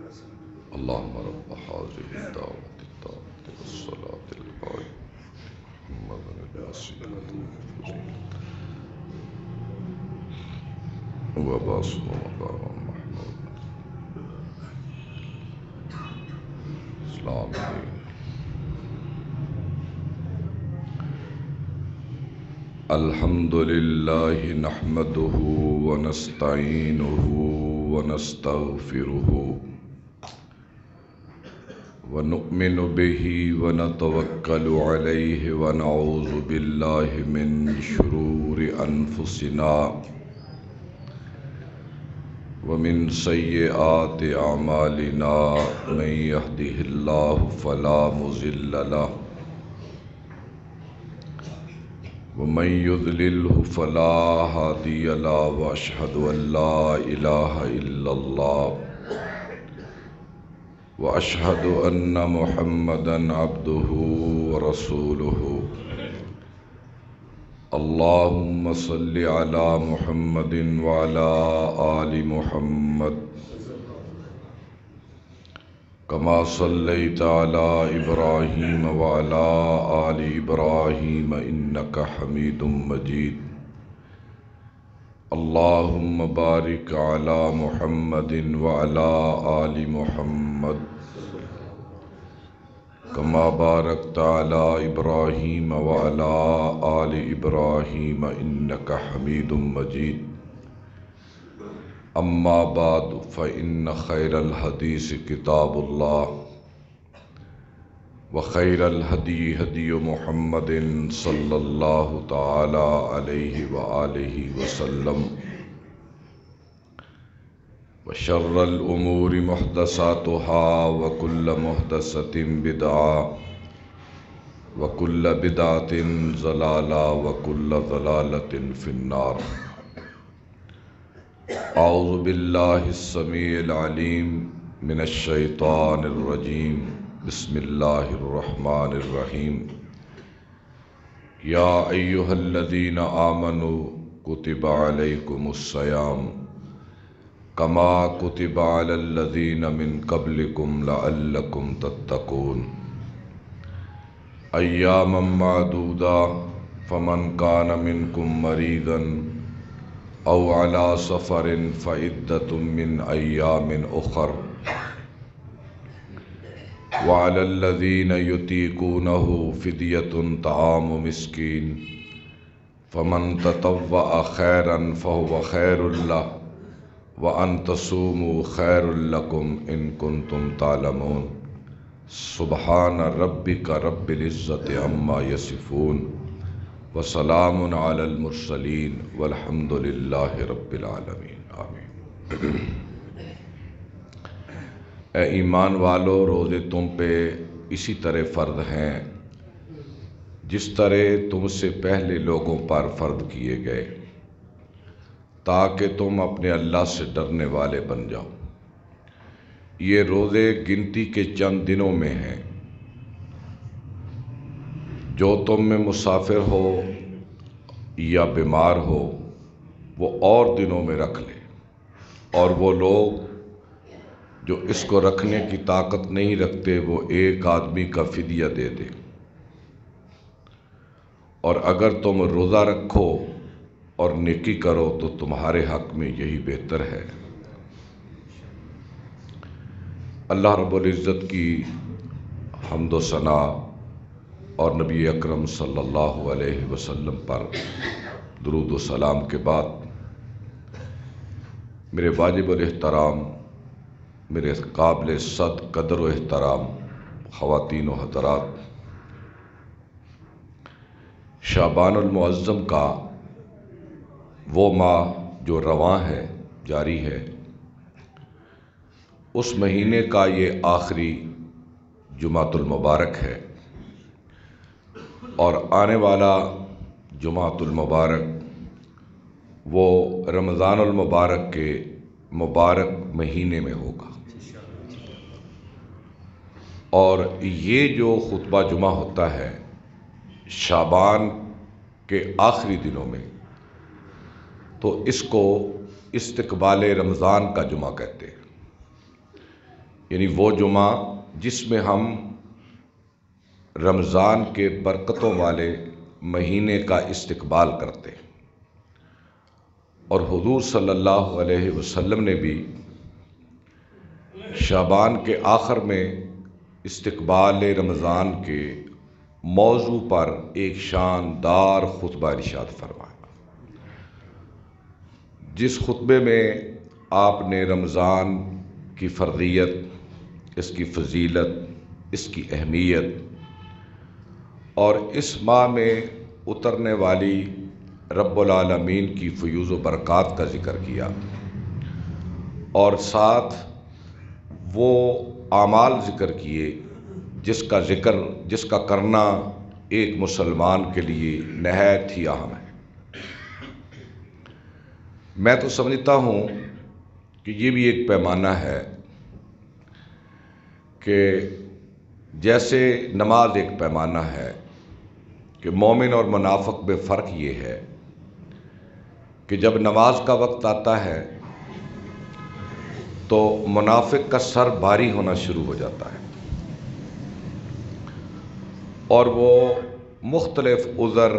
اللهم رب هذه الدعوة التامة والصلاة القائمة محمدا الوسيلة والفضيلة وبعثه مقاما محمودا. السلام علیکم. الحمد لله نحمده ونستعينه ونستغفره ونؤمن به ونتوكل عليه ونعوذ بالله من شرور أنفسنا ومن سيئات أعمالنا من يهده الله فلا مضل له ومن يضلله فلا هادي له وأشهد أن لا إله إلا الله وأشهد أن محمدا عبده ورسوله. اللهم صل على محمد وعلى آل محمد كما صليت على إبراهيم وعلى آل إبراهيم إنك حميد مجيد. اللهم بارك على محمد وعلى آل محمد كما باركت على إبراهيم وعلى آل إبراهيم إنك حميد مجيد. أما بعد فإن خير الحديث كتاب الله وخير الهدي هدي محمد صلى الله تعالى عليه وآله وسلم وشر الأمور محدثاتها وكل محدثة بدعة وكل بدعة ضلالة وكل ضلالة في النار. أعوذ بالله السميع العليم من الشيطان الرجيم. بسم الله الرحمن الرحيم. يا أيها الذين آمنوا كتب عليكم الصيام كما كتب على الذين من قبلكم لعلكم تتقون. أياما معدودة فمن كان منكم مريضا أو على سفر فعدة من أيام أخر وعلى الذين يطيقونه فدية طعام مسكين فمن تطوع خيرا فهو خير له وأن تصوموا خير لكم إن كنتم تعلمون. سبحان ربك رب العزة عما يصفون وسلام على المرسلين والحمد لله رب العالمين. آمین. اے ایمان والو، روزے تم پہ اسی طرح فرض ہیں جس طرح تم سے پہلے لوگوں پر فرض کیے گئے، تاکہ تم اپنے اللہ سے ڈرنے والے بن جاؤ. یہ روزے گنتی کے چند دنوں میں ہیں. جو تم میں مسافر ہو یا بیمار ہو وہ اور دنوں میں رکھ لے، اور وہ لوگ جو اس کو رکھنے کی طاقت نہیں رکھتے وہ ایک آدمی کا فدیہ دے دے. اور اگر تم روزہ رکھو اور نیکی کرو تو تمہارے حق میں یہی بہتر ہے. اللہ رب العزت کی حمد و ثنا اور نبی اکرم صلی اللہ علیہ وسلم پر درود و سلام کے بعد میرے واجب الاحترام، میرے قابل صد قدر و احترام خواتین و حضرات، شعبان المعظم کا وہ ماہ جو رواں ہے، جاری ہے، اس مہینے کا یہ آخری جمعۃ المبارک ہے، اور آنے والا جمعۃ المبارک وہ رمضان المبارک کے مبارک مہینے میں ہوگا. اور یہ جو خطبہ جمعہ ہوتا ہے شعبان کے آخری دنوں میں، تو اس کو استقبال رمضان کا جمعہ کہتے ہیں. یعنی وہ جمعہ جس میں ہم رمضان کے برکتوں والے مہینے کا استقبال کرتے ہیں، اور حضور صلی اللہ علیہ وسلم نے بھی شعبان کے آخر میں استقبال رمضان کے موضوع پر ایک شاندار خطبہ ارشاد فرمایا، جس خطبے میں آپ نے رمضان کی فرضیت، اس کی فضیلت، اس کی اہمیت اور اس ماہ میں اترنے والی رب العالمین کی فیوز و برکات کا ذکر کیا، اور ساتھ وہ اعمال ذکر کیے جس کا کرنا ایک مسلمان کے لیے نہایت ہی اہم ہے۔ میں تو سمجھتا ہوں کہ یہ بھی ایک پیمانہ ہے کہ جیسے نماز ایک پیمانہ ہے کہ مومن اور منافق میں فرق یہ ہے کہ جب نماز کا وقت آتا ہے تو منافق کا سر بھاری ہونا شروع ہو جاتا ہے اور وہ مختلف عذر،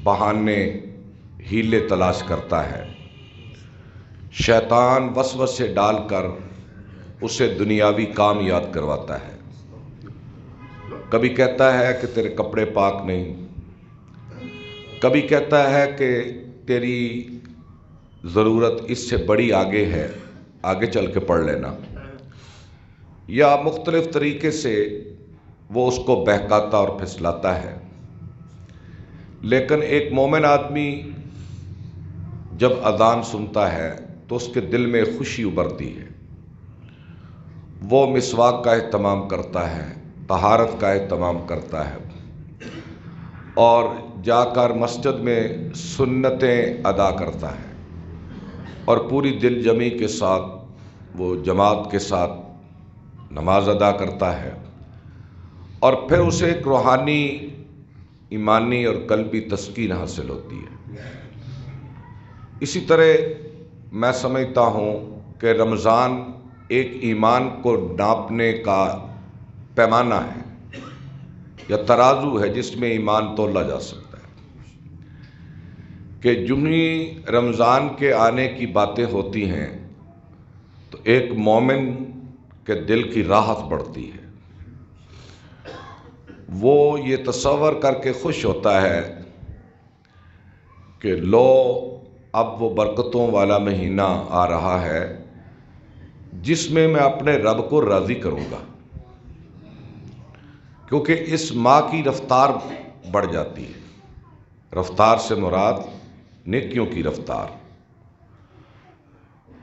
بہانے، ہیلے تلاش کرتا ہے، شیطان وسوسے ڈال کر اسے دنیاوی کام یاد کرواتا ہے۔ کبھی کہتا ہے کہ تیرے کپڑے پاک نہیں، کبھی کہتا ہے کہ تیری ضرورت اس سے بڑی آگے ہے، آگے چل کے پڑھ لینا، یا مختلف طریقے سے وہ اس کو بہکاتا اور پھسلاتا ہے۔ لیکن ایک مومن آدمی جب اذان سنتا ہے تو اس کے دل میں خوشی ابھرتی ہے، وہ مسواک کا اہتمام کرتا ہے، طہارت کا اہتمام کرتا ہے، اور جا کر مسجد میں سنتیں ادا کرتا ہے، اور پوری دل جمی کے ساتھ وہ جماعت کے ساتھ نماز ادا کرتا ہے، اور پھر اسے ایک روحانی، ایمانی اور قلبی تسکین حاصل ہوتی ہے۔ اسی طرح میں سمجھتا ہوں کہ رمضان ایک ایمان کو ناپنے کا پیمانہ ہے یا ترازو ہے جس میں ایمان تولا جا سکتا ہے، کہ جنہی رمضان کے آنے کی باتیں ہوتی ہیں تو ایک مومن کے دل کی راحت بڑھتی ہے، وہ یہ تصور کر کے خوش ہوتا ہے کہ لو اب وہ برکتوں والا مہینہ آ رہا ہے جس میں میں اپنے رب کو راضی کروں گا، کیونکہ اس ماہ کی رفتار بڑھ جاتی ہے۔ رفتار سے مراد نیکیوں کی رفتار،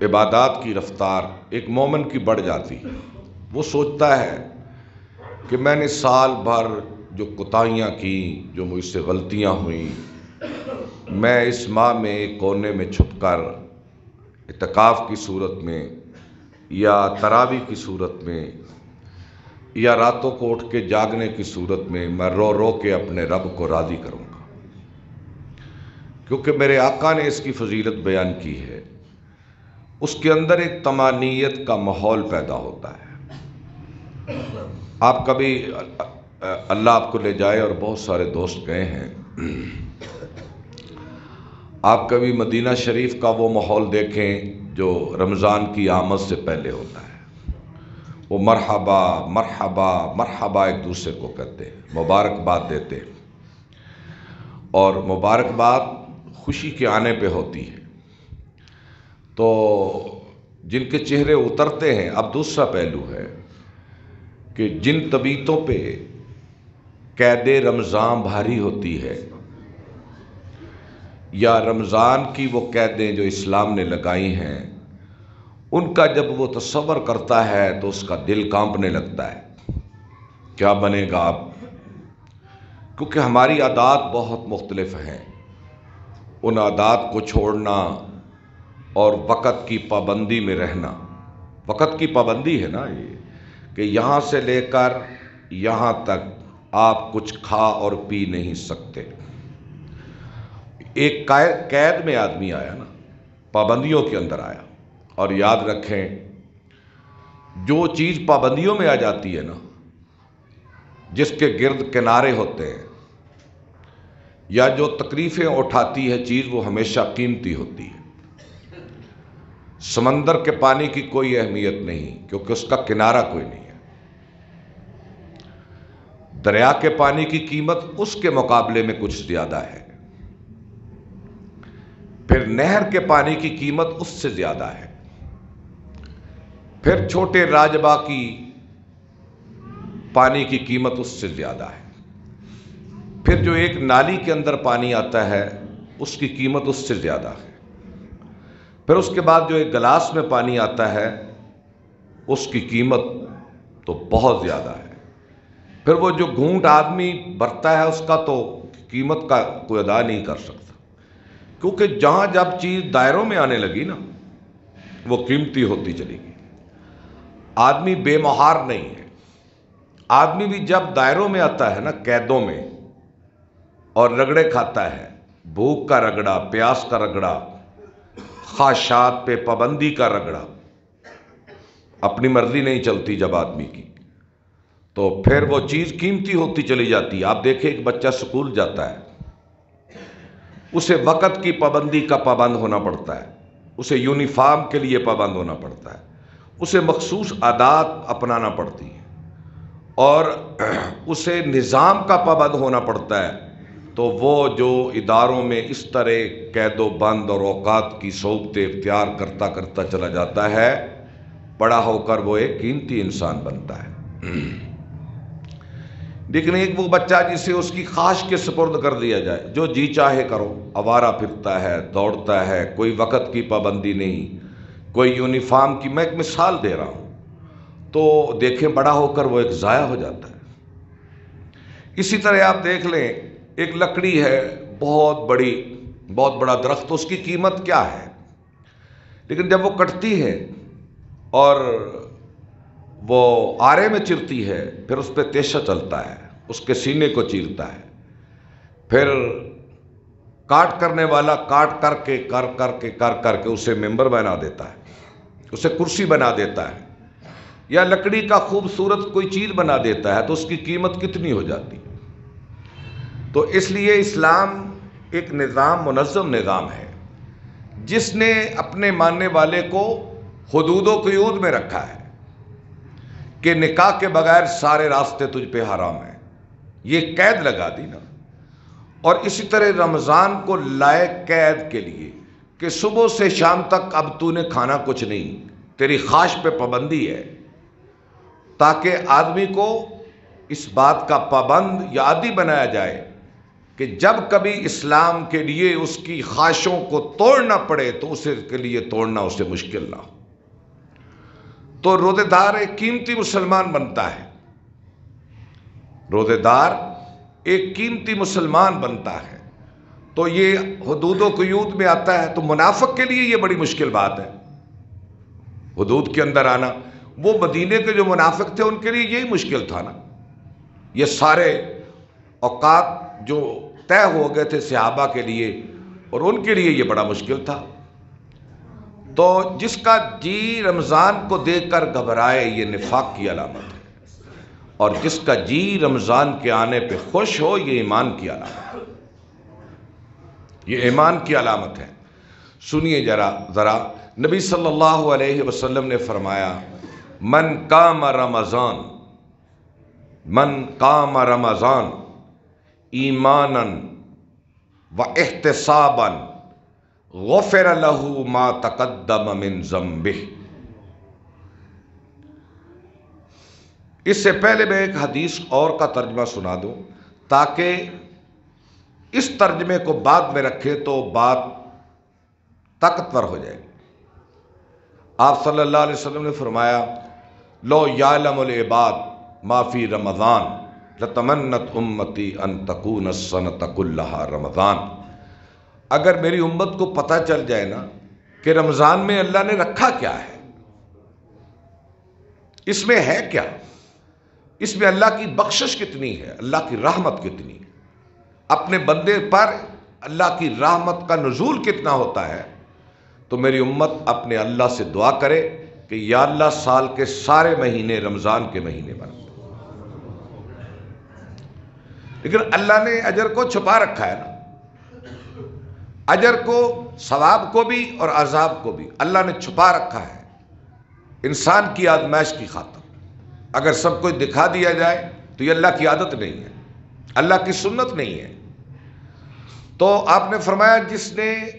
عبادات کی رفتار ایک مومن کی بڑھ جاتی ہے۔ وہ سوچتا ہے کہ میں نے سال بھر جو کوتاہیاں کی، جو مجھ سے غلطیاں ہوئیں، میں اس ماہ میں ایک کونے میں چھپ کر اعتکاف کی صورت میں یا تراویح کی صورت میں یا راتوں کو اٹھ کے جاگنے کی صورت میں رو رو کے اپنے رب کو راضی کروں گا، کیونکہ میرے آقا نے اس کی فضیلت بیان کی ہے۔ اس کے اندر ایک طمانینت کا ماحول پیدا ہوتا ہے۔ آپ کبھی، اللہ آپ کو لے جائے اور بہت سارے دوست گئے ہیں، آپ کبھی مدینہ شریف کا وہ ماحول دیکھیں جو رمضان کی آمد سے پہلے ہوتا ہے۔ وہ مرحبا مرحبا مرحبا ایک دوسرے کو کہتے ہیں، مبارکباد دیتے ہیں، اور مبارکباد خوشی کے آنے پہ ہوتی ہے۔ تو جن کے چہرے اترتے ہیں، اب دوسرا پہلو ہے کہ جن طبیعتوں پہ قید رمضان بھاری ہوتی ہے، یا رمضان کی وہ قیدیں جو اسلام نے لگائی ہیں، ان کا جب وہ تصور کرتا ہے تو اس کا دل کانپنے لگتا ہے، کیا بنے گا اب؟ کیونکہ ہماری عادات بہت مختلف ہیں۔ ان عادات کو چھوڑنا اور وقت کی پابندی میں رہنا، وقت کی پابندی ہے نا یہ، کہ یہاں سے لے کر یہاں تک آپ کچھ کھا اور پی نہیں سکتے۔ ایک قید میں آدمی آیا نا، پابندیوں کے اندر آیا۔ اور یاد رکھیں جو چیز پابندیوں میں آ جاتی ہے نا، جس کے گرد کنارے ہوتے ہیں یا جو تکلیفیں اٹھاتی ہے چیز، وہ ہمیشہ قیمتی ہوتی ہے۔ سمندر کے پانی کی کوئی اہمیت نہیں کیونکہ اس کا کنارہ کوئی نہیں ہے۔ دریا کے پانی کی قیمت اس کے مقابلے میں کچھ زیادہ ہے، پھر نہر کے پانی کی قیمت اس سے زیادہ ہے، پھر چھوٹے راجبا کی پانی کی قیمت اس سے زیادہ ہے، پھر جو ایک نالی کے اندر پانی آتا ہے اس کی قیمت اس سے زیادہ ہے، پھر اس کے بعد جو ایک گلاس میں پانی آتا ہے اس کی قیمت تو بہت زیادہ ہے، پھر وہ جو گھونٹ آدمی بھرتا ہے اس کا تو قیمت کا کوئی ادا نہیں کر سکتا، کیونکہ جہاں جب چیز دائروں میں آنے لگی نا وہ قیمتی ہوتی چلی گئی۔ آدمی بے مہار نہیں ہے، آدمی بھی جب دائروں میں آتا ہے نا، قیدوں میں، اور رگڑے کھاتا ہے، بھوک کا رگڑا، پیاس کا رگڑا، خواہشات پہ پابندی کا رگڑا، اپنی مرضی نہیں چلتی جب آدمی کی، تو پھر وہ چیز قیمتی ہوتی چلی جاتی ہے۔ آپ دیکھیں ایک بچہ سکول جاتا ہے، اسے وقت کی پابندی کا پابند ہونا پڑتا ہے، اسے یونیفارم کے لیے پابند ہونا پڑتا ہے، اسے مخصوص عادات اپنانا پڑتی ہیں، اور اسے نظام کا پابند ہونا پڑتا ہے، تو وہ جو اداروں میں اس طرح قید و بند اور اوقات کی صحبتیں اختیار کرتا کرتا چلا جاتا ہے، بڑا ہو کر وہ ایک قیمتی انسان بنتا ہے۔ لیکن ایک وہ بچہ جسے اس کی خواہش کے سپرد کر دیا جائے، جو جی چاہے کرو، آوارہ پھرتا ہے، دوڑتا ہے، کوئی وقت کی پابندی نہیں، کوئی یونیفارم کی، میں ایک مثال دے رہا ہوں، تو دیکھیں بڑا ہو کر وہ ایک ضائع ہو جاتا ہے۔ اسی طرح آپ دیکھ لیں ایک لکڑی ہے، بہت بڑا درخت، اس کی قیمت کیا ہے، لیکن جب وہ کٹتی ہے اور وہ آرے میں چرتی ہے، پھر اس پہ تیشہ چلتا ہے، اس کے سینے کو چیرتا ہے، پھر کاٹ کرنے والا کاٹ کر کے اسے ممبر بنا دیتا ہے، اسے کرسی بنا دیتا ہے، یا لکڑی کا خوبصورت کوئی چیز بنا دیتا ہے، تو اس کی قیمت کتنی ہو جاتی۔ تو اس لیے اسلام ایک نظام، منظم نظام ہے، جس نے اپنے ماننے والے کو حدود و قیود میں رکھا ہے کہ نکاح کے بغیر سارے راستے تجھ پہ حرام ہیں، یہ قید لگا دی نا۔ اور اسی طرح رمضان کو لائے قید کے لیے کہ صبح سے شام تک اب تو نے کھانا کچھ نہیں، تیری خواہش پہ پابندی ہے، تاکہ آدمی کو اس بات کا پابند یا عادی بنایا جائے کہ جب کبھی اسلام کے لیے اس کی خواہشوں کو توڑنا پڑے تو اسے کے لیے توڑنا اسے مشکل نہ ہو۔ تو روزے دار ایک قیمتی مسلمان بنتا ہے، روزے دار ایک قیمتی مسلمان بنتا ہے، تو یہ حدود و قیود میں آتا ہے۔ تو منافق کے لیے یہ بڑی مشکل بات ہے حدود کے اندر آنا۔ وہ مدینے کے جو منافق تھے ان کے لیے یہی مشکل تھا نا، یہ سارے اوقات جو طے ہو گئے تھے صحابہ کے لیے، اور ان کے لیے یہ بڑا مشکل تھا۔ تو جس کا جی رمضان کو دیکھ کر گھبرائے یہ نفاق کی علامت ہے، اور جس کا جی رمضان کے آنے پہ خوش ہو یہ ایمان کی علامت ہے، یہ ایمان کی علامت ہے۔ سنیے ذرا نبی صلی اللہ علیہ وسلم نے فرمایا، من قام رمضان ایمانا و احتسابا غفر له ما تقدم من ذنبہ۔ اس سے پہلے میں ایک حدیث اور کا ترجمہ سنا دوں تاکہ اس ترجمے کو بعد میں رکھے تو بات طاقتور ہو جائے۔ آپ صلی اللہ علیہ وسلم نے فرمایا، لو یعلم العباد ما فی رمضان لتمنت امتی ان تکون السنۃ کلھا رمضان۔ اگر میری امت کو پتہ چل جائے نا کہ رمضان میں اللہ نے رکھا کیا ہے، اس میں ہے کیا، اس میں اللہ کی بخشش کتنی ہے، اللہ کی رحمت کتنی ہے، اپنے بندے پر اللہ کی رحمت کا نزول کتنا ہوتا ہے، تو میری امت اپنے اللہ سے دعا کرے کہ یا اللہ سال کے سارے مہینے رمضان کے مہینے بنا دے، لیکن اللہ نے اجر کو چھپا رکھا ہے نا، اجر کو، ثواب کو بھی اور عذاب کو بھی اللہ نے چھپا رکھا ہے انسان کی آزمائش کی خاطر۔ اگر سب کچھ دکھا دیا جائے تو یہ اللہ کی عادت نہیں ہے، اللہ کی سنت نہیں ہے۔ تو آپ نے فرمایا جس نے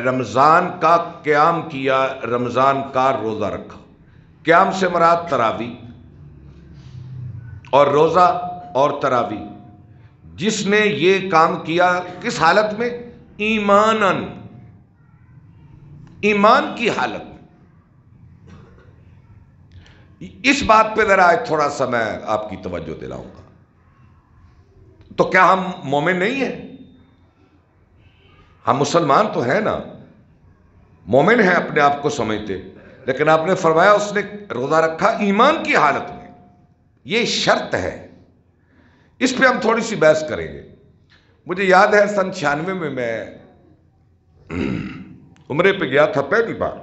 رمضان کا قیام کیا، رمضان کا روزہ رکھا، قیام سے مراد تراویح اور روزہ اور تراویح، جس نے یہ کام کیا کس حالت میں؟ ایماناً، ایمان کی حالت میں۔ اس بات پہ ذرا تھوڑا سا میں آپ کی توجہ دلاؤں گا۔ تو کیا ہم مومن نہیں ہیں؟ ہم مسلمان تو ہیں نا، مومن ہیں اپنے آپ کو سمجھتے، لیکن آپ نے فرمایا اس نے روزہ رکھا ایمان کی حالت میں، یہ شرط ہے۔ اس پہ ہم تھوڑی سی بحث کریں گے۔ مجھے یاد ہے سن 96 میں عمرے پہ گیا تھا پہلی بار،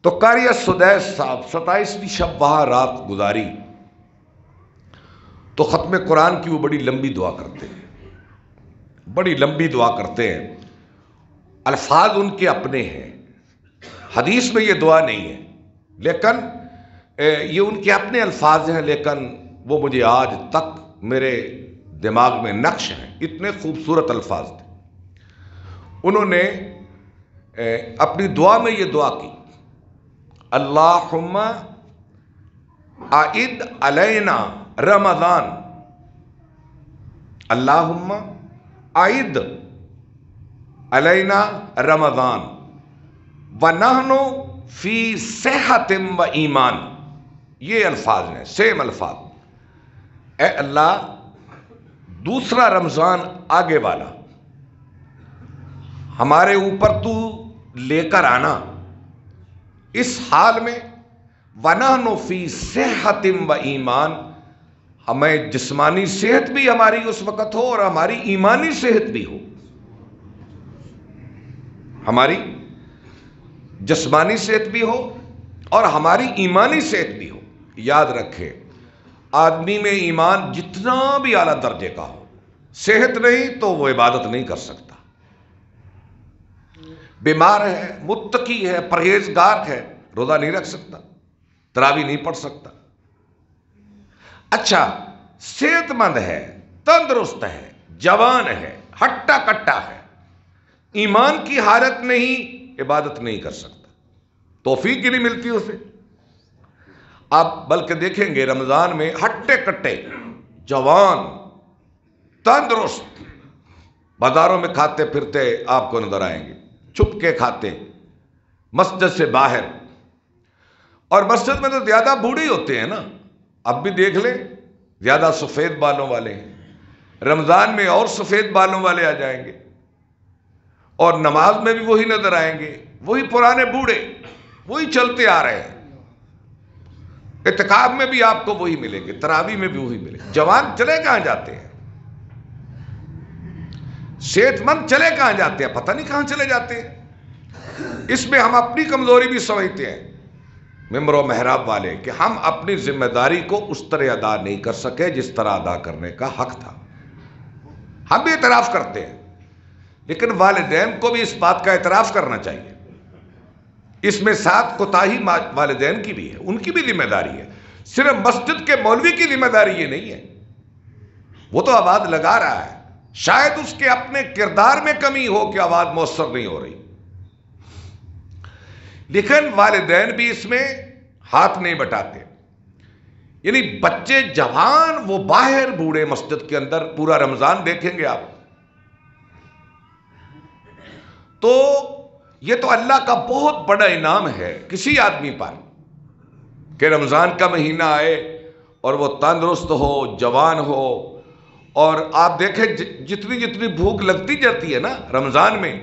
تو قاری السدیس صاحب 27ویں شب وہاں رات گزاری، تو ختم قرآن کی وہ بڑی لمبی دعا کرتے ہیں، بڑی لمبی دعا کرتے ہیں، الفاظ ان کے اپنے ہیں، حدیث میں یہ دعا نہیں ہے، لیکن یہ ان کے اپنے الفاظ ہیں، لیکن وہ مجھے آج تک میرے دماغ میں نقش ہیں، اتنے خوبصورت الفاظ تھے۔ انہوں نے اپنی دعا میں یہ دعا کی، اللہم اعد علینا رمضان، اللہم اعد علینا رمضان ونحن فی صحت و ایمان، یہ الفاظ ہیں، سیم الفاظ۔ اے اللہ دوسرا رمضان آگے والا ہمارے اوپر تو لے کر آنا اس حال میں، وَنَحْنُ فِي صِحَّةٍ و ایمان، ہمیں جسمانی صحت بھی ہماری اس وقت ہو اور ہماری ایمانی صحت بھی ہو، ہماری جسمانی صحت بھی ہو اور ہماری ایمانی صحت بھی ہو۔ یاد رکھے آدمی میں ایمان جتنا بھی اعلیٰ درجے کا ہو، صحت نہیں تو وہ عبادت نہیں کر سکتا، بیمار ہے، متقی ہے، پرہیزگار ہے، روزہ نہیں رکھ سکتا، تراویح نہیں پڑھ سکتا۔ اچھا صحت مند ہے، تندرست ہے، جوان ہے، ہٹا کٹا ہے، ایمان کی حالت نہیں، عبادت نہیں کر سکتا، توفیق ہی نہیں ملتی اسے۔ آپ بلکہ دیکھیں گے رمضان میں ہٹے کٹے جوان تندرست بازاروں میں کھاتے پھرتے آپ کو نظر آئیں گے، چھپ کے کھاتے، مسجد سے باہر، اور مسجد میں تو زیادہ بوڑھے ہوتے ہیں نا، اب بھی دیکھ لیں زیادہ سفید بالوں والے ہیں، رمضان میں اور سفید بالوں والے آ جائیں گے، اور نماز میں بھی وہی نظر آئیں گے، وہی پرانے بوڑھے، وہی چلتے آ رہے ہیں، اعتکاف میں بھی آپ کو وہی ملیں گے، تراویح میں بھی وہی ملیں گے۔ جوان چلے کہاں جاتے ہیں؟ صحت مند چلے کہاں جاتے ہیں؟ پتہ نہیں کہاں چلے جاتے ہیں۔ اس میں ہم اپنی کمزوری بھی سمجھتے ہیں ممبر و محراب والے، کہ ہم اپنی ذمہ داری کو اس طرح ادا نہیں کر سکے جس طرح ادا کرنے کا حق تھا۔ ہم بھی اعتراف کرتے ہیں، لیکن والدین کو بھی اس بات کا اعتراف کرنا چاہیے۔ اس میں ساتھ کوتاہی والدین کی بھی ہے، ان کی بھی ذمہ داری ہے، صرف مسجد کے مولوی کی ذمہ داری یہ نہیں ہے۔ وہ تو آواز لگا رہا ہے، شاید اس کے اپنے کردار میں کمی ہو کہ آواز مؤثر نہیں ہو رہی، لیکن والدین بھی اس میں ہاتھ نہیں بٹاتے۔ یعنی بچے جوان وہ باہر، بوڑھے مسجد کے اندر، پورا رمضان دیکھیں گے آپ، تو یہ تو اللہ کا بہت بڑا انعام ہے کسی آدمی پر کہ رمضان کا مہینہ آئے اور وہ تندرست ہو، جوان ہو، اور آپ دیکھیں جتنی جتنی بھوک لگتی جاتی ہے نا رمضان میں،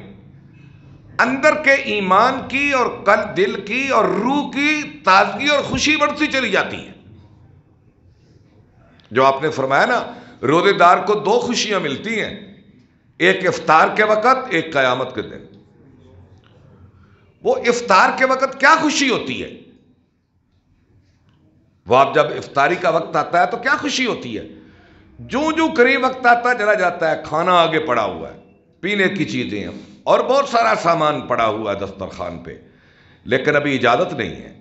اندر کے ایمان کی اور دل کی اور روح کی تازگی اور خوشی بڑھتی چلی جاتی ہے۔ جو آپ نے فرمایا نا روزے دار کو دو خوشیاں ملتی ہیں، ایک افطار کے وقت، ایک قیامت کے دن۔ وہ افطار کے وقت کیا خوشی ہوتی ہے، وہ آپ جب افطاری کا وقت آتا ہے تو کیا خوشی ہوتی ہے، جو قریب وقت آتا چلا جاتا ہے، کھانا آگے پڑا ہوا ہے، پینے کی چیزیں اور بہت سارا سامان پڑا ہوا ہے دسترخوان پہ، لیکن ابھی اجازت نہیں ہے،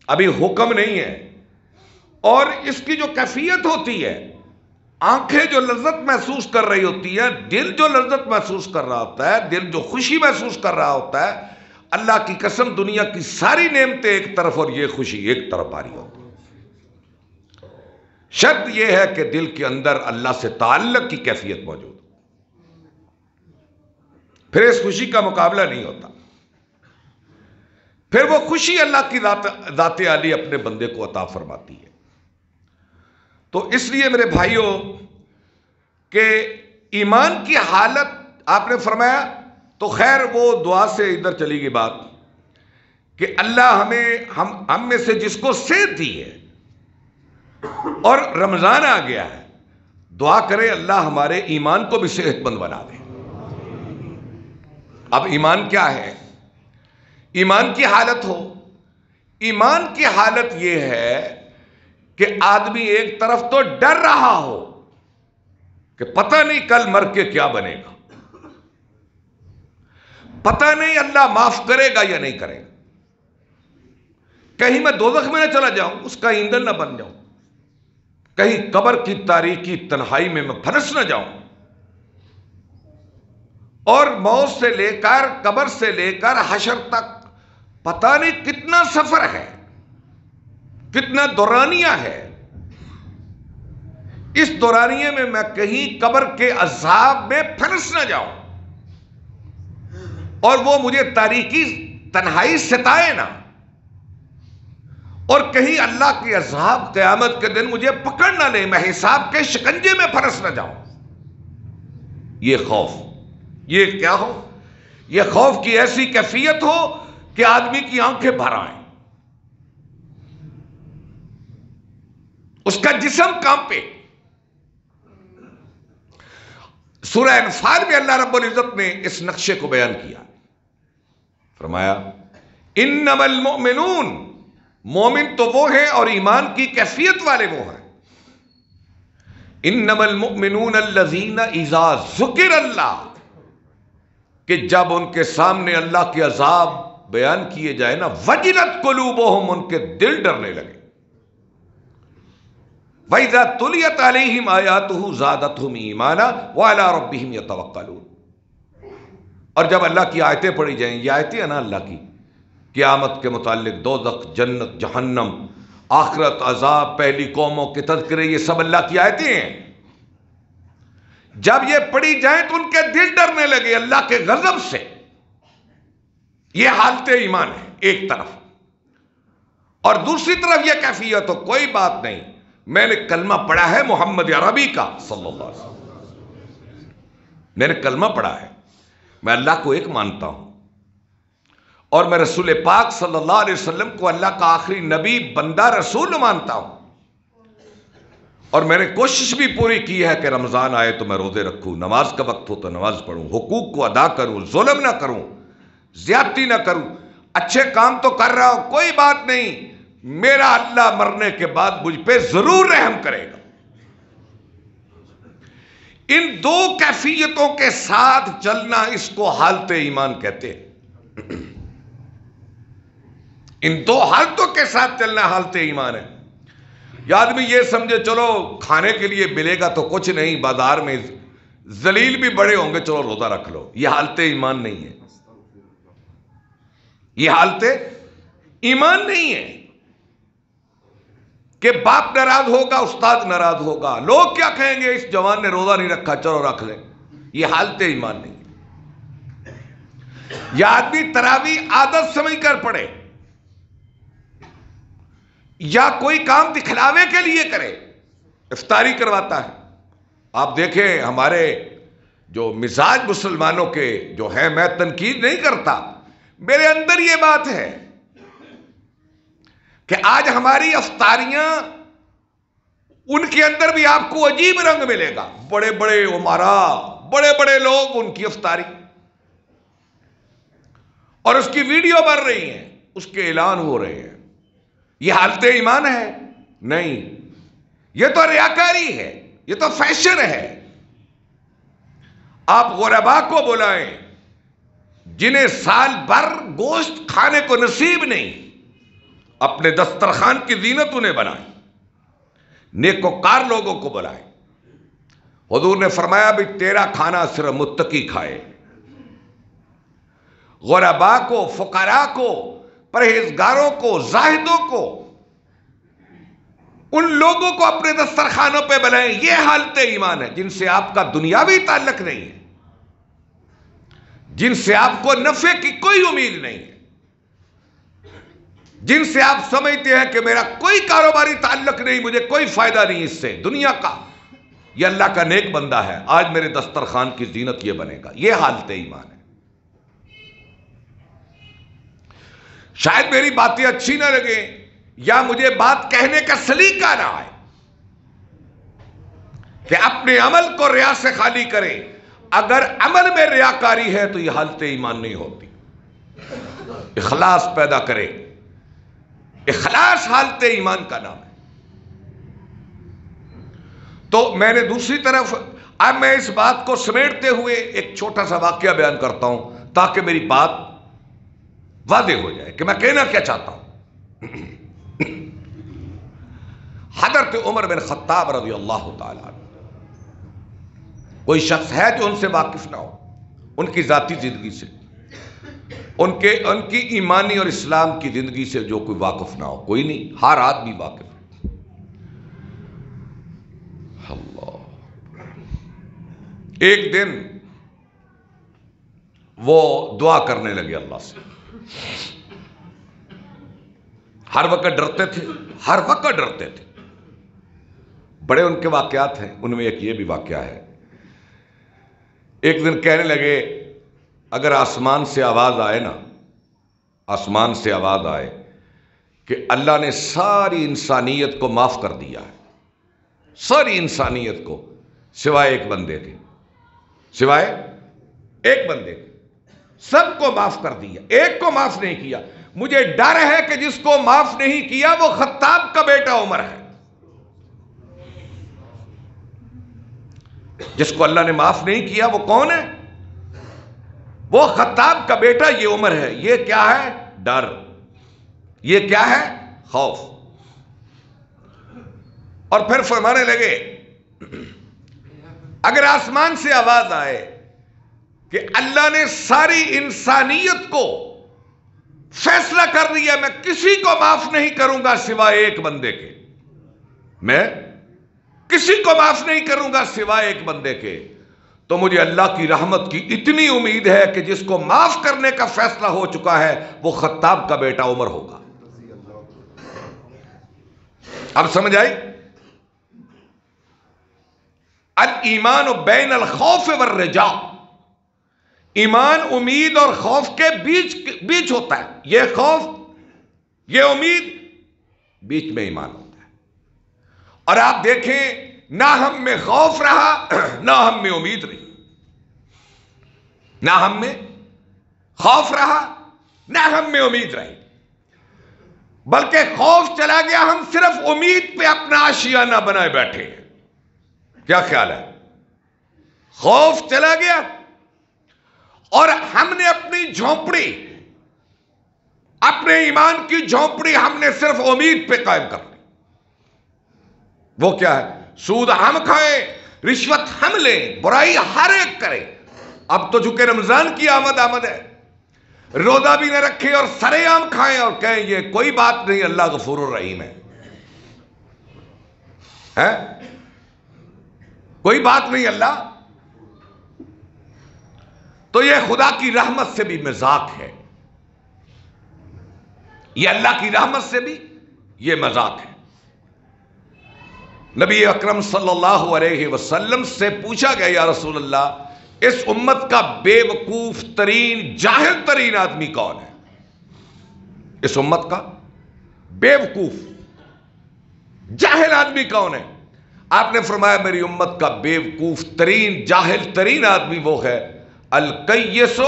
ابھی حکم نہیں ہے، اور اس کی جو کیفیت ہوتی ہے، آنکھیں جو لذت محسوس کر رہی ہوتی ہے، دل جو لذت محسوس کر رہا ہوتا ہے، دل جو خوشی محسوس کر رہا ہوتا ہے، اللہ کی قسم دنیا کی ساری نعمتیں ایک طرف اور یہ خوشی ایک طرف آ رہی ہوتی ہے۔ شرط یہ ہے کہ دل کے اندر اللہ سے تعلق کی کیفیت موجود، پھر اس خوشی کا مقابلہ نہیں ہوتا، پھر وہ خوشی اللہ کی ذات عالی اپنے بندے کو عطا فرماتی ہے۔ تو اس لیے میرے بھائیوں کہ ایمان کی حالت آپ نے فرمایا، تو خیر وہ دعا سے ادھر چلی گئی بات کہ اللہ ہم میں سے جس کو صحت دی ہے اور رمضان آ گیا ہے، دعا کرے اللہ ہمارے ایمان کو بھی صحت مند بنا دے۔ اب ایمان کیا ہے؟ ایمان کی حالت ہو، ایمان کی حالت یہ ہے کہ آدمی ایک طرف تو ڈر رہا ہو کہ پتہ نہیں کل مر کے کیا بنے گا، پتہ نہیں اللہ معاف کرے گا یا نہیں کرے گا، کہیں میں دوزخ میں نہ چلا جاؤں، اس کا ایندھن نہ بن جاؤں، کہیں قبر کی تاریکی تنہائی میں پھنس نہ جاؤں، اور موت سے لے کر قبر سے لے کر حشر تک پتہ نہیں کتنا سفر ہے، کتنا دورانیہ ہے، اس دورانیے میں کہیں قبر کے عذاب میں پھنس نہ جاؤں اور وہ مجھے تاریکی تنہائی ستائے نہ، اور کہیں اللہ کے عذاب قیامت کے دن مجھے پکڑ نہ لے، میں حساب کے شکنجے میں پھنس نہ جاؤں۔ یہ خوف، یہ کیا ہو؟ یہ خوف کی ایسی کیفیت ہو کہ آدمی کی آنکھیں بھر آئیں، اس کا جسم کانپے۔ سورہ انفال میں اللہ رب العزت نے اس نقشے کو بیان کیا، فرمایا انما المؤمنون، مومن تو وہ ہیں اور ایمان کی کیفیت والے وہ ہیں، انما المؤمنون الذین اذا ذکر اللہ، کہ جب ان کے سامنے اللہ کے عذاب بیان کیے جائے نا، وجلت قلوبہم، ان کے دل ڈرنے لگے، وَإِذَا تُلِيَتْ عَلَيْهِمْ آيَاتُهُ زَادَتْهُمْ إِيمَانًا وَعَلَىٰ رَبِّهِمْ يَتَوَكَّلُونَ، اور جب اللہ کی آیتیں پڑھی جائیں، یہ آیتیں ہیں نا اللہ کی، قیامت کے متعلق، دوزخ، جنت، جہنم، آخرت، عذاب، پہلی قوموں کے تذکرے، یہ سب اللہ کی آیتیں ہیں، جب یہ پڑھی جائیں تو ان کے دل ڈرنے لگے اللہ کے غضب سے۔ یہ حالت ایمان ہے ایک طرف، اور دوسری طرف یہ کیفیت ہو، کوئی بات نہیں، میں نے کلمہ پڑھا ہے محمد عربی کا صلی اللہ علیہ وسلم، میں نے کلمہ پڑھا ہے، میں اللہ کو ایک مانتا ہوں، اور میں رسول پاک صلی اللہ علیہ وسلم کو اللہ کا آخری نبی، بندہ، رسول مانتا ہوں، اور میں نے کوشش بھی پوری کی ہے کہ رمضان آئے تو میں روزے رکھوں، نماز کا وقت ہو تو نماز پڑھوں، حقوق کو ادا کروں، ظلم نہ کروں، زیادتی نہ کروں، اچھے کام تو کر رہا ہوں، کوئی بات نہیں، میرا اللہ مرنے کے بعد مجھ پہ ضرور رحم کرے گا۔ ان دو کیفیتوں کے ساتھ چلنا، اس کو حالت ایمان کہتے ہیں، ان دو حالتوں کے ساتھ چلنا حالت ایمان ہے۔ یا آدمی یہ سمجھے چلو کھانے کے لیے ملے گا تو کچھ نہیں، بازار میں ذلیل بھی بڑے ہوں گے، چلو روزہ رکھ لو، یہ حالت ایمان نہیں ہے، یہ حالت ایمان نہیں ہے کہ باپ ناراض ہوگا، استاد ناراض ہوگا، لوگ کیا کہیں گے، اس جوان نے روزہ نہیں رکھا، چلو رکھ لیں، یہ حالت ایمان نہیں ہے۔ یا آدمی تراویح عادت سمجھ کر پڑھے، یا کوئی کام دکھلاوے کے لیے کرے، افطاری کرواتا ہے۔ آپ دیکھیں ہمارے جو مزاج مسلمانوں کے جو ہیں، میں تنقید نہیں کرتا، میرے اندر یہ بات ہے کہ آج ہماری افطاریاں، ان کے اندر بھی آپ کو عجیب رنگ ملے گا، بڑے بڑے عمرا، بڑے بڑے لوگ، ان کی افطاری، اور اس کی ویڈیو بن رہی ہیں، اس کے اعلان ہو رہے ہیں. یہ حالت ایمان ہے؟ نہیں، یہ تو ریاکاری ہے، یہ تو فیشن ہے. آپ غربا کو بلائیں جنہیں سال بھر گوشت کھانے کو نصیب نہیں، اپنے دسترخوان کی زینت انہیں بنائیں. نیکوکار لوگوں کو بلائیں. حضور نے فرمایا بھی تیرا کھانا صرف متقی کھائے. غربا کو، فقراء کو، پرہیزگاروں کو، زاہدوں کو، ان لوگوں کو اپنے دسترخوانوں پہ بلائیں. یہ حالت ایمان ہے جن سے آپ کا دنیاوی تعلق نہیں ہے، جن سے آپ کو نفع کی کوئی امید نہیں ہے، جن سے آپ سمجھتے ہیں کہ میرا کوئی کاروباری تعلق نہیں، مجھے کوئی فائدہ نہیں اس سے دنیا کا. یہ اللہ کا نیک بندہ ہے، آج میرے دسترخوان کی زینت یہ بنے گا. یہ حالت ایمان ہے. شاید میری باتیں اچھی نہ لگیں یا مجھے بات کہنے کا سلیقہ نہ آئے کہ اپنے عمل کو ریا سے خالی کریں. اگر عمل میں ریاکاری ہے تو یہ حالت ایمان نہیں ہوتی. اخلاص پیدا کرے. اخلاص حالت ایمان کا نام ہے. تو میں نے دوسری طرف، اب میں اس بات کو سمیٹتے ہوئے ایک چھوٹا سا واقعہ بیان کرتا ہوں تاکہ میری بات واضح ہو جائے کہ میں کہنا کیا چاہتا ہوں. حضرت عمر بن خطاب رضی اللہ تعالیٰ عنہ، کوئی شخص ہے جو ان سے واقف نہ ہو، ان کی ذاتی زندگی سے، ان کی ایمانی اور اسلام کی زندگی سے جو کوئی واقف نہ ہو؟ کوئی نہیں، ہر آدمی واقف ہے. اللہ. ایک دن وہ دعا کرنے لگے اللہ سے. ہر وقت ڈرتے تھے، ہر وقت ڈرتے تھے. بڑے ان کے واقعات ہیں، ان میں ایک یہ بھی واقعہ ہے. ایک دن کہنے لگے اگر آسمان سے آواز آئے نا، آسمان سے آواز آئے کہ اللہ نے ساری انسانیت کو معاف کر دیا ہے، ساری انسانیت کو سوائے ایک بندے کے، سوائے ایک بندے کے، سب کو معاف کر دیا، ایک کو معاف نہیں کیا. مجھے ڈر ہے کہ جس کو معاف نہیں کیا وہ خطاب کا بیٹا عمر ہے. جس کو اللہ نے معاف نہیں کیا وہ کون ہے؟ وہ خطاب کا بیٹا یہ عمر ہے. یہ کیا ہے؟ ڈر. یہ کیا ہے؟ خوف. اور پھر فرمانے لگے اگر آسمان سے آواز آئے کہ اللہ نے ساری انسانیت کو فیصلہ کر دیا میں کسی کو معاف نہیں کروں گا سوائے ایک بندے کے، میں کسی کو معاف نہیں کروں گا سوائے ایک بندے کے، تو مجھے اللہ کی رحمت کی اتنی امید ہے کہ جس کو معاف کرنے کا فیصلہ ہو چکا ہے وہ خطاب کا بیٹا عمر ہوگا. اب سمجھ آئی؟ الایمان بین الخوف والرجاء. ایمان امید اور خوف کے بیچ ہوتا ہے. یہ خوف، یہ امید، بیچ میں ایمان ہوتا ہے. اور آپ دیکھیں نہ ہم میں خوف رہا نہ ہم میں امید رہی، نہ ہم میں خوف رہا نہ ہم میں امید رہی، بلکہ خوف چلا گیا، ہم صرف امید پہ اپنا آشیانہ بنائے بیٹھے ہیں. کیا خیال ہے؟ خوف چلا گیا اور ہم نے اپنی جھونپڑی، اپنے ایمان کی جھونپڑی ہم نے صرف امید پہ قائم کر لی. وہ کیا ہے؟ سود ہم کھائیں، رشوت ہم لیں، برائی ہر ایک کرے. اب تو چونکہ رمضان کی آمد ہے، روزہ بھی نہ رکھیں اور سرے عام کھائیں اور کہیں یہ کوئی بات نہیں، اللہ غفور الرحیم ہے، کوئی بات نہیں اللہ. تو یہ خدا کی رحمت سے بھی مذاق ہے، یہ اللہ کی رحمت سے بھی یہ مذاق ہے. نبی اکرم صلی اللہ علیہ وسلم سے پوچھا گیا یا رسول اللہ اس امت کا بے وقوف ترین، جاہل ترین آدمی کون ہے؟ اس امت کا بے وقوف جاہل آدمی کون ہے؟ آپ نے فرمایا میری امت کا بے وقوف ترین، جاہل ترین آدمی وہ ہے القیس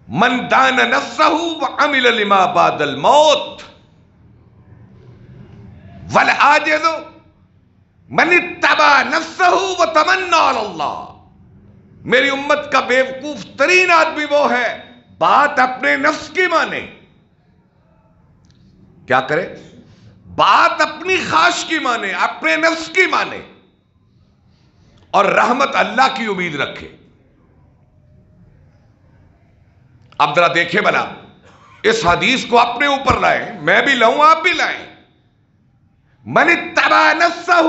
من دان نفسہ وعمل لما بعد الموت والعاجز من اتبع نفسہ وتمنى علی اللہ. میری امت کا بیوقوف ترین آدمی وہ ہے بات اپنے نفس کی مانے. کیا کرے؟ بات اپنی خواہش کی مانے، اپنے نفس کی مانے، اور رحمت اللہ کی امید رکھے. اب ذرا دیکھیں بلا، اس حدیث کو اپنے اوپر لائیں، میں بھی لاؤں آپ بھی لائیں. من اتبع نفسہ،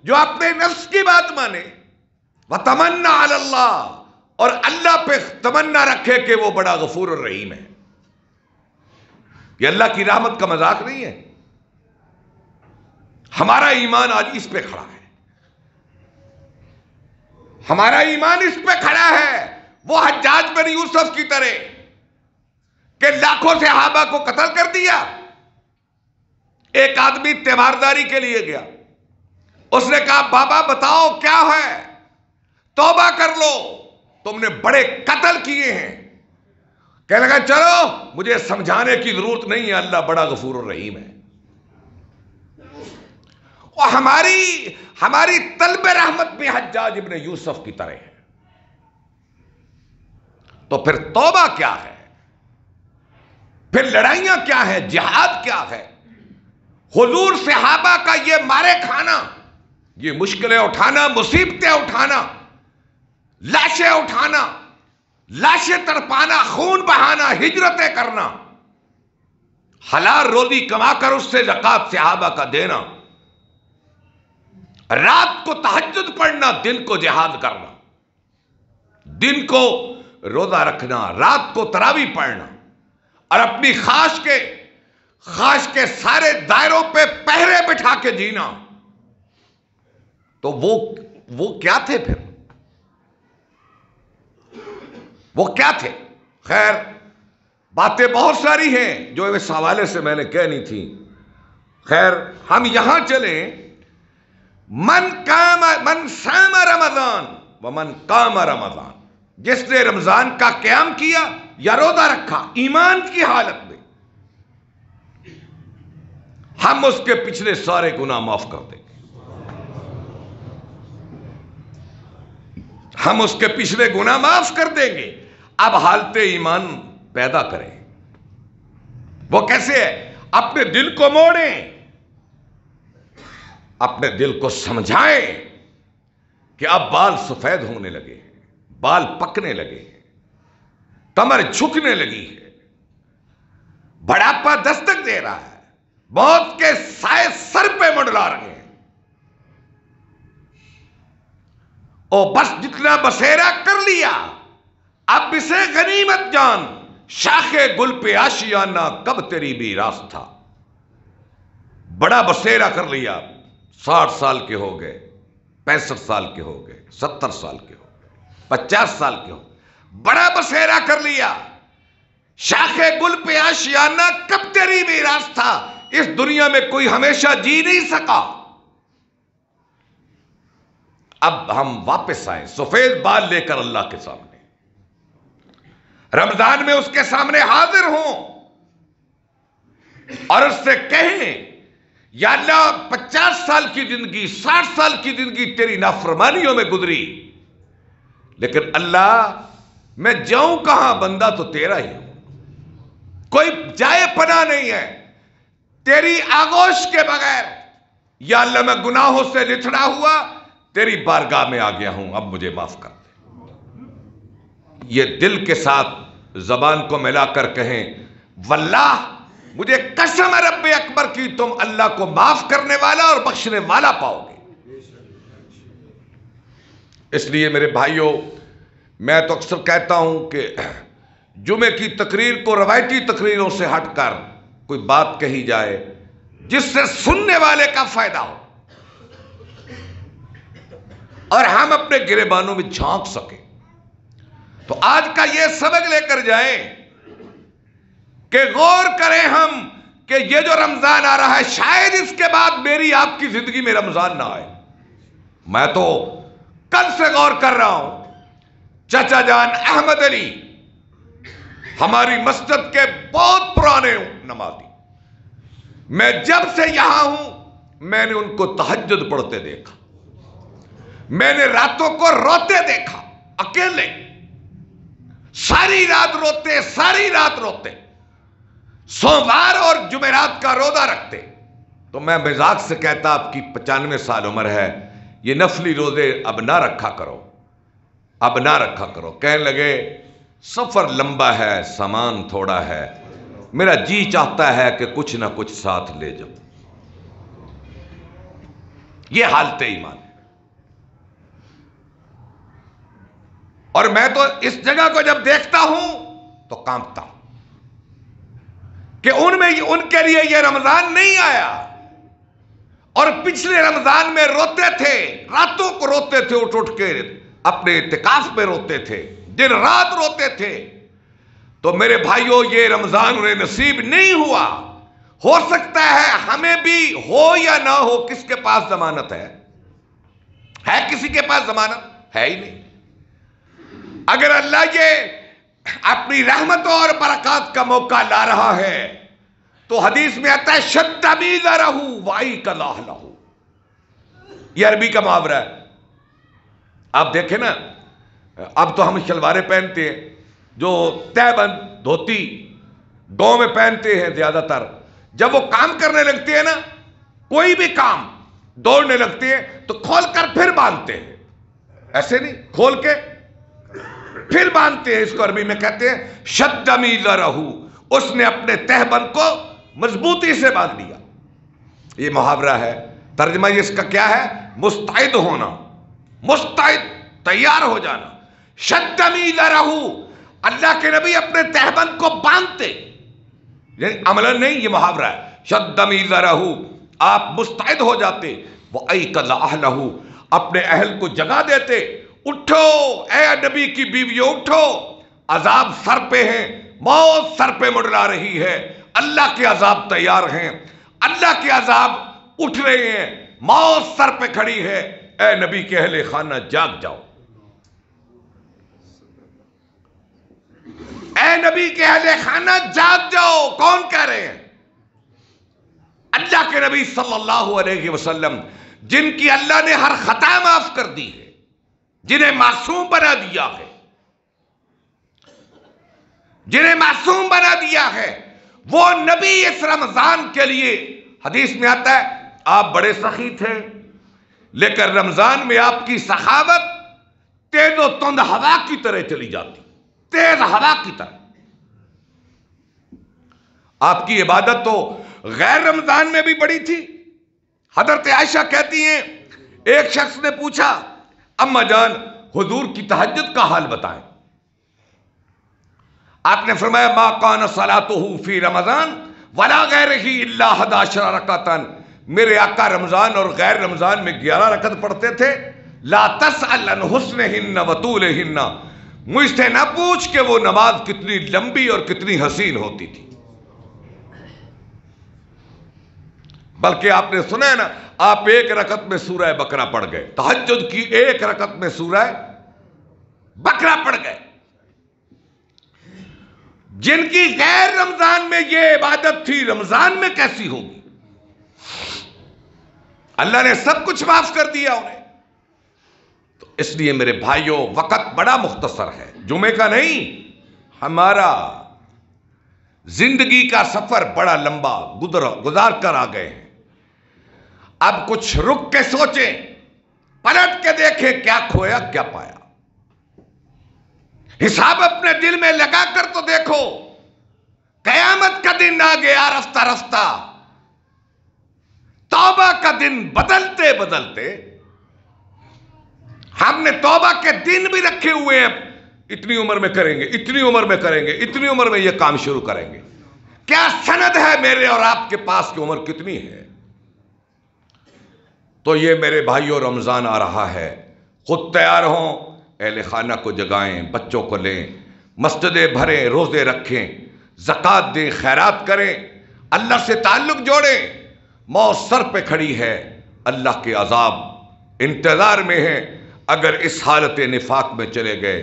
جو اپنے نفس کی بات مانے، وتمنى علی اللہ، اور اللہ پہ تمنا رکھے کہ وہ بڑا غفور الرحیم ہے. یہ اللہ کی رحمت کا مذاق نہیں ہے. ہمارا ایمان آج اس پہ کھڑا ہے، ہمارا ایمان اس پہ کھڑا ہے. وہ حجاج بن یوسف کی طرح کہ لاکھوں صحابہ کو قتل کر دیا. ایک آدمی تیمارداری کے لیے گیا، اس نے کہا بابا بتاؤ کیا ہے، توبہ کر لو، تم نے بڑے قتل کیے ہیں. کہنے لگا چلو مجھے سمجھانے کی ضرورت نہیں ہے، اللہ بڑا غفور الرحیم ہے. اور ہماری طلب رحمت بھی حجاج ابن یوسف کی طرح ہے. تو پھر توبہ کیا ہے؟ پھر لڑائیاں کیا ہے؟ جہاد کیا ہے؟ حضور صحابہ کا یہ مارے کھانا، یہ مشکلیں اٹھانا، مصیبتیں اٹھانا، لاشیں اٹھانا، لاشیں تڑپانا، خون بہانا، ہجرتیں کرنا، حلال روزی کما کر اس سے زکات صحابہ کا دینا، رات کو تہجد پڑھنا، دن کو جہاد کرنا، دن کو روزہ رکھنا، رات کو تراویح پڑھنا، اور اپنی خواہش کے سارے دائروں پہ پہرے بٹھا کے جینا. تو وہ کیا تھے پھر؟ وہ کیا تھے؟ خیر باتیں بہت ساری ہیں جو اس حوالے سے میں نے کہنی تھی. خیر ہم یہاں چلیں. من صام رمضان ومن قام رمضان، جس نے رمضان کا قیام کیا یا روزہ رکھا ایمان کی حالت میں، ہم اس کے پچھلے سارے گناہ معاف کر دیں گے. ہم اس کے پچھلے گناہ معاف کر دیں گے. اب حالت ایمان پیدا کریں. وہ کیسے ہے؟ اپنے دل کو موڑیں، اپنے دل کو سمجھائیں کہ اب بال سفید ہونے لگے ہیں، بال پکنے لگے ہیں، کمر جھکنے لگی ہے، بڑھاپا دستک دے رہا ہے، موت کے سائے سر پہ منڈلا رہے ہیں. او بس جتنا بسیرا کر لیا، اب اسے غنیمت جان، شاخ گل پہ آشیانہ کب تیری بھی راست تھا. بڑا بسیرا کر لیا، 60 سال کے ہو گئے، 65 سال کے ہو گئے، 70 سال کے ہو گئے، 50 سال کے ہو گئے، بڑا بسیرا کر لیا، شاخ گل پہ آشیانہ کب تیری بھی راست تھا. اس دنیا میں کوئی ہمیشہ جی نہیں سکا. اب ہم واپس آئیں سفید بال لے کر اللہ کے سامنے، رمضان میں اس کے سامنے حاضر ہوں اور اس سے کہیں یا اللہ 50 سال کی زندگی، 60 سال کی زندگی تیری نافرمانیوں میں گزری، لیکن اللہ میں جاؤں کہاں، بندہ تو تیرا ہی ہوں، کوئی جائے پناہ نہیں ہے تیری آغوش کے بغیر. یا اللہ میں گناہوں سے لتھڑا ہوا تیری بارگاہ میں آ گیا ہوں، اب مجھے معاف کر دے. یہ دل کے ساتھ زبان کو ملا کر کہیں واللہ مجھے قسم رب اکبر کی تم اللہ کو معاف کرنے والا اور بخشنے والا پاؤ گے. اس لیے میرے بھائیوں، میں تو اکثر کہتا ہوں کہ جمعے کی تقریر کو روایتی تقریروں سے ہٹ کر کوئی بات کہی جائے جس سے سننے والے کا فائدہ ہو اور ہم اپنے گریبانوں میں جھانک سکیں. تو آج کا یہ سبق لے کر جائیں کہ غور کریں ہم کہ یہ جو رمضان آ رہا ہے شاید اس کے بعد میری آپ کی زندگی میں رمضان نہ آئے. میں تو کل سے غور کر رہا ہوں. چچا جان احمد علی ہماری مسجد کے بہت پرانے نمازی، میں جب سے یہاں ہوں میں نے ان کو تہجد پڑھتے دیکھا، میں نے راتوں کو روتے دیکھا، اکیلے ساری رات روتے، ساری رات روتے، سوموار اور جمعرات کا روزہ رکھتے۔ تو میں مزاق سے کہتا آپ کی 95 سال عمر ہے، یہ نفلی روزے اب نہ رکھا کرو، اب نہ رکھا کرو۔ کہنے لگے سفر لمبا ہے، سامان تھوڑا ہے، میرا جی چاہتا ہے کہ کچھ نہ کچھ ساتھ لے جاؤ۔ یہ حالت ایمان ہے۔ اور میں تو اس جگہ کو جب دیکھتا ہوں تو کانپتا ہوں کہ ان کے لیے یہ رمضان نہیں آیا، اور پچھلے رمضان میں روتے تھے، راتوں کو روتے تھے، اٹھ کے اپنے اعتکاف میں روتے تھے، دن رات روتے تھے۔ تو میرے بھائیوں، یہ رمضان انہیں نصیب نہیں ہوا۔ ہو سکتا ہے ہمیں بھی ہو یا نہ ہو، کس کے پاس ضمانت ہے؟ ہے کسی کے پاس ضمانت؟ ہے ہی نہیں۔ اگر اللہ یہ اپنی رحمتوں اور برکات کا موقع لا رہا ہے تو حدیث میں آتا ہے شد میزرہ وعیک اللہ لہو، یہ عربی کا محاورہ ہے۔ آپ دیکھیں نا، اب تو ہم شلواریں پہنتے ہیں، جو تہ بند دھوتی گاؤں میں پہنتے ہیں زیادہ تر، جب وہ کام کرنے لگتے ہیں نا، کوئی بھی کام دوڑنے لگتے ہیں تو کھول کر پھر باندھتے ہیں، ایسے نہیں، کھول کے پھر باندھتے ہیں۔ اس کو عربی میں کہتے ہیں شد میزرہ، اس نے اپنے تہ بند کو مضبوطی سے باندھ لیا۔ یہ محاورہ ہے، ترجمہ اس کا کیا ہے؟ مستعد ہونا، مستعد، تیار ہو جانا۔ شد میزرہ، اللہ کے نبی اپنے تہ بند کو باندھتے، یعنی عملاً نہیں، یہ محاورہ ہے۔ شد میزرہ، آپ مستعد ہو جاتے۔ وَأَيْقَظَ أَهْلَهُ، اپنے اہل کو جگا دیتے۔ اٹھو اے نبی کی بیویوں، اٹھو، عذاب سر پہ ہیں، موت سر پہ منڈلا رہی ہے، اللہ کے عذاب تیار ہیں، اللہ کے عذاب اٹھ رہے ہیں، موت سر پہ کھڑی ہے، اے نبی کے اہل خانہ جاگ جاؤ، اے نبی کے اہل خانہ جاگ جاؤ۔ کون کہہ رہے ہیں؟ اللہ کے نبی صلی اللہ علیہ وسلم، جن کی اللہ نے ہر خطا معاف کر دی ہے، جنہیں معصوم بنا دیا ہے، جنہیں معصوم بنا دیا ہے، وہ نبی اس رمضان کے لیے، حدیث میں آتا ہے آپ بڑے سخی تھے، لیکن رمضان میں آپ کی سخاوت تیز و تند ہوا کی طرح چلی جاتی، تیز ہوا کی طرح۔ آپ کی عبادت تو غیر رمضان میں بھی بڑی تھی۔ حضرت عائشہ کہتی ہیں ایک شخص نے پوچھا اما جان حضور کی تہجد کا حال بتائیں۔ آپ نے فرمایا ما کان صلاتہ فی رمضان ولا غیرہ الا 11 رکعتاً، میرے آقا رمضان اور غیر رمضان میں 11 رکعت پڑھتے تھے۔ لا تسأل عن حسنہن وطولہن، مجھ سے نہ پوچھ کہ وہ نماز کتنی لمبی اور کتنی حسین ہوتی تھی۔ بلکہ آپ نے سنا ہے نا، آپ ایک رکعت میں سورہ بقرہ پڑھ گئے، تہجد کی ایک رکعت میں سورہ بقرہ پڑھ گئے۔ جن کی غیر رمضان میں یہ عبادت تھی، رمضان میں کیسی ہوگی؟ اللہ نے سب کچھ معاف کر دیا انہیں۔ تو اس لیے میرے بھائیوں، وقت بڑا مختصر ہے، جمعے کا نہیں، ہمارا زندگی کا سفر بڑا لمبا گزار کر آ گئے ہیں۔ اب کچھ رک کے سوچیں، پلٹ کے دیکھیں، کیا کھویا کیا پایا۔ حساب اپنے دل میں لگا کر تو دیکھو، قیامت کا دن آ گیا رفتہ رفتہ، توبہ کا دن بدلتے بدلتے ہم نے توبہ کے دن بھی رکھے ہوئے ہیں، اتنی عمر میں کریں گے، اتنی عمر میں کریں گے، اتنی عمر میں یہ کام شروع کریں گے۔ کیا سند ہے میرے اور آپ کے پاس کی عمر کتنی ہے؟ تو یہ میرے بھائیوں، رمضان آ رہا ہے، خود تیار ہوں، اہل خانہ کو جگائیں، بچوں کو لیں، مسجدیں بھریں، روزے رکھیں، زکوٰۃ دیں، خیرات کریں، اللہ سے تعلق جوڑیں۔ موت سر پہ کھڑی ہے، اللہ کے عذاب انتظار میں ہیں۔ اگر اس حالت نفاق میں چلے گئے،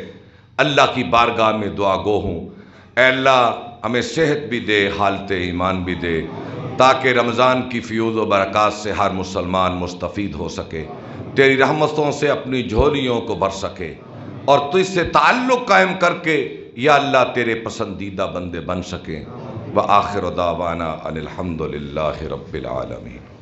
اللہ کی بارگاہ میں دعا گو ہوں اے اللہ ہمیں صحت بھی دے، حالت ایمان بھی دے، تاکہ رمضان کی فیوز و برکات سے ہر مسلمان مستفید ہو سکے، تیری رحمتوں سے اپنی جھولیوں کو بھر سکے، اور تجھ سے تعلق قائم کر کے یا اللہ تیرے پسندیدہ بندے بن سکیں۔ وآخر دعوانا ان الحمد للہ رب العالمین۔